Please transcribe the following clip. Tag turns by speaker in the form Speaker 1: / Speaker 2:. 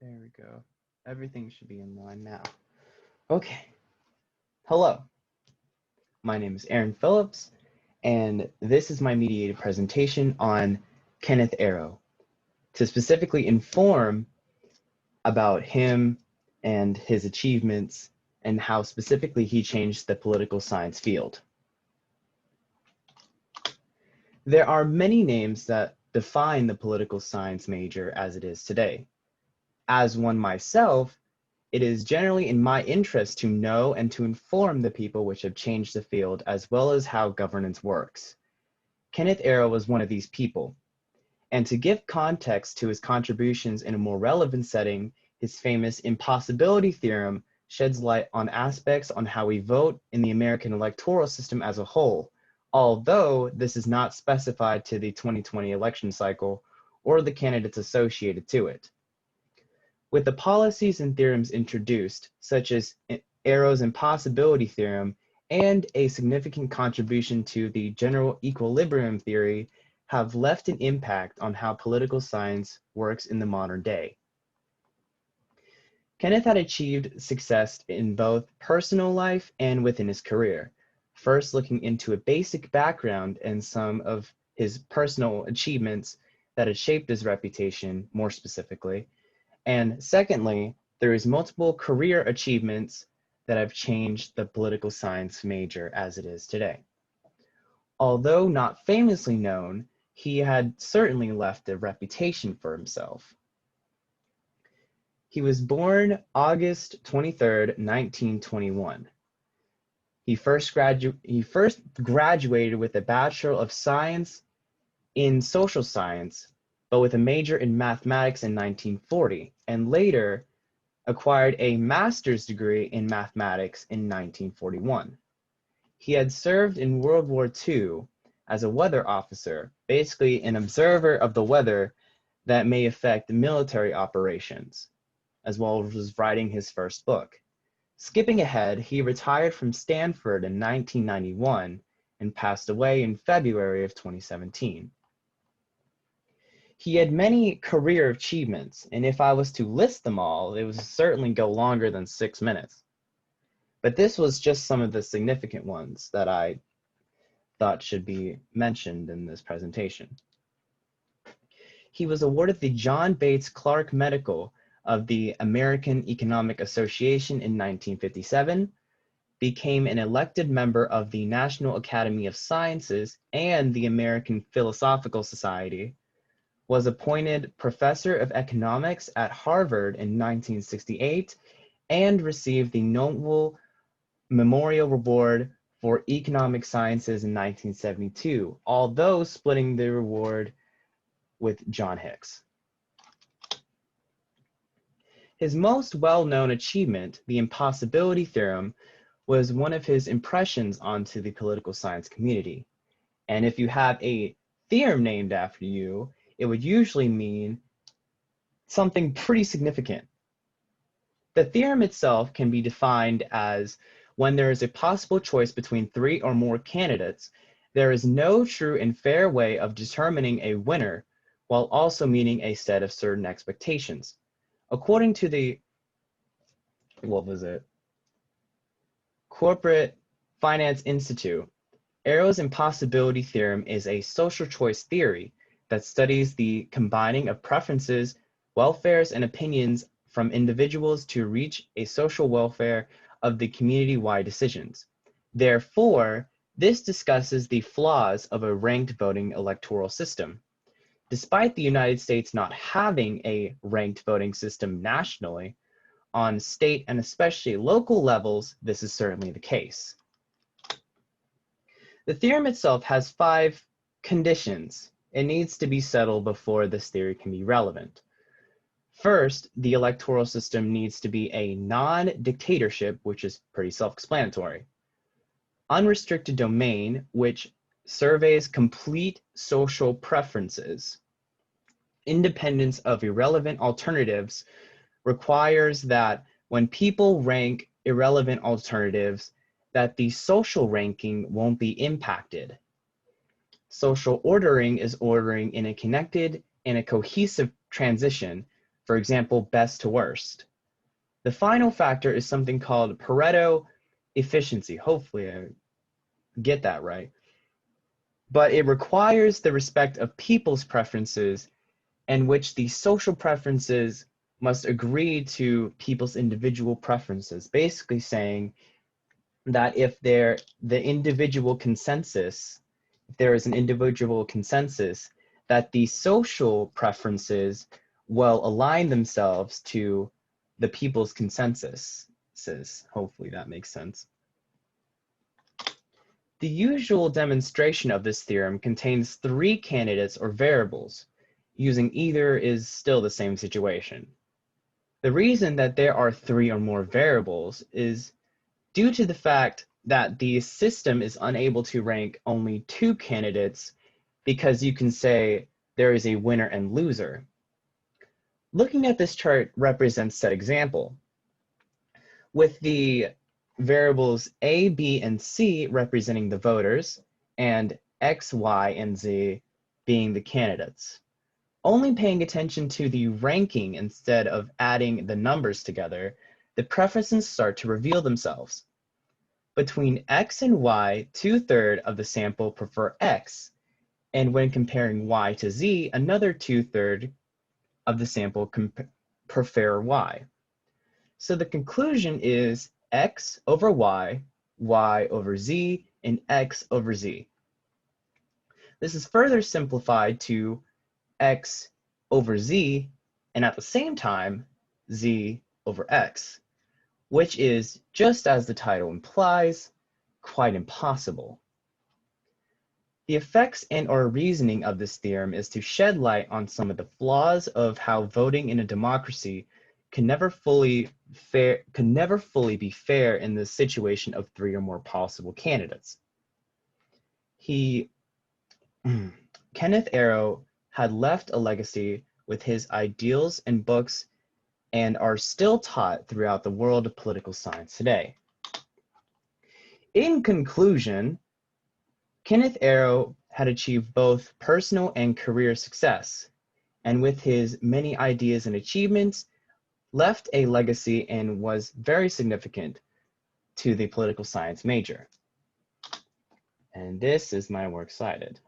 Speaker 1: There we go. Everything should be in line now. Okay. Hello. My name is Aaron Phillips, and this is my mediated presentation on Kenneth Arrow to specifically inform about him and his achievements and how specifically he changed the political science field. There are many names that define the political science major as it is today. As one myself, it is generally in my interest to know and to inform the people which have changed the field as well as how governance works. Kenneth Arrow was one of these people. And to give context to his contributions in a more relevant setting, his famous impossibility theorem sheds light on aspects on how we vote in the American electoral system as a whole, although this is not specified to the 2020 election cycle or the candidates associated to it. With the policies and theorems introduced, such as Arrow's impossibility theorem and a significant contribution to the general equilibrium theory, have left an impact on how political science works in the modern day. Kenneth had achieved success in both personal life and within his career. First, looking into a basic background and some of his personal achievements that had shaped his reputation more specifically. And secondly, through his multiple career achievements that have changed the political science major as it is today. Although not famously known, he had certainly left a reputation for himself. He was born August 23rd, 1921. He first graduated with a Bachelor of Science in Social Science, but with a major in mathematics in 1940, and later acquired a master's degree in mathematics in 1941. He had served in World War II as a weather officer, basically an observer of the weather that may affect military operations, as well as writing his first book. Skipping ahead, he retired from Stanford in 1991 and passed away in February of 2017. He had many career achievements, and if I was to list them all, it would certainly go longer than 6 minutes. But this was just some of the significant ones that I thought should be mentioned in this presentation. He was awarded the John Bates Clark Medical of the American Economic Association in 1957, became an elected member of the National Academy of Sciences and the American Philosophical Society, was appointed professor of economics at Harvard in 1968, and received the Nobel Memorial Award for Economic Sciences in 1972, although splitting the award with John Hicks. His most well-known achievement, the impossibility theorem, was one of his impressions onto the political science community. And if you have a theorem named after you, it would usually mean something pretty significant. The theorem itself can be defined as when there is a possible choice between 3 or more candidates, there is no true and fair way of determining a winner while also meeting a set of certain expectations. According to the, Corporate Finance Institute, Arrow's impossibility theorem is a social choice theory that studies the combining of preferences, welfares, and opinions from individuals to reach a social welfare of the community-wide decisions. Therefore, this discusses the flaws of a ranked voting electoral system. Despite the United States not having a ranked voting system nationally, on state and especially local levels, this is certainly the case. The theorem itself has 5 conditions. It needs to be settled before this theory can be relevant. First, the electoral system needs to be a non-dictatorship, which is pretty self-explanatory. Unrestricted domain, which surveys complete social preferences. Independence of irrelevant alternatives requires that when people rank irrelevant alternatives, that the social ranking won't be impacted. Social ordering is ordering in a connected in a cohesive transition, for example, best to worst. The final factor is something called Pareto efficiency. Hopefully I get that right. But it requires the respect of people's preferences, in which the social preferences must agree to people's individual preferences, basically saying that if there is an individual consensus, that the social preferences will align themselves to the people's consensus. Hopefully that makes sense. The usual demonstration of this theorem contains three candidates or variables. Using either is still the same situation. The reason that there are three or more variables is due to the fact that the system is unable to rank only two candidates, because you can say there is a winner and loser. Looking at this chart represents said example, with the variables A, B, and C representing the voters, and X, Y, and Z being the candidates. Only paying attention to the ranking instead of adding the numbers together, the preferences start to reveal themselves. Between X and Y, 2/3 of the sample prefer X, and when comparing Y to Z, another 2/3 of the sample prefer Y. So the conclusion is X over Y, Y over Z, and X over Z. This is further simplified to X over Z, and at the same time, Z over X, which is, just as the title implies, quite impossible. The effects and/or reasoning of this theorem is to shed light on some of the flaws of how voting in a democracy can never fully be fair in the situation of three or more possible candidates. Kenneth Arrow had left a legacy with his ideals and books, and are still taught throughout the world of political science today. In conclusion, Kenneth Arrow had achieved both personal and career success, and with his many ideas and achievements, left a legacy and was very significant to the political science major. And this is my works cited.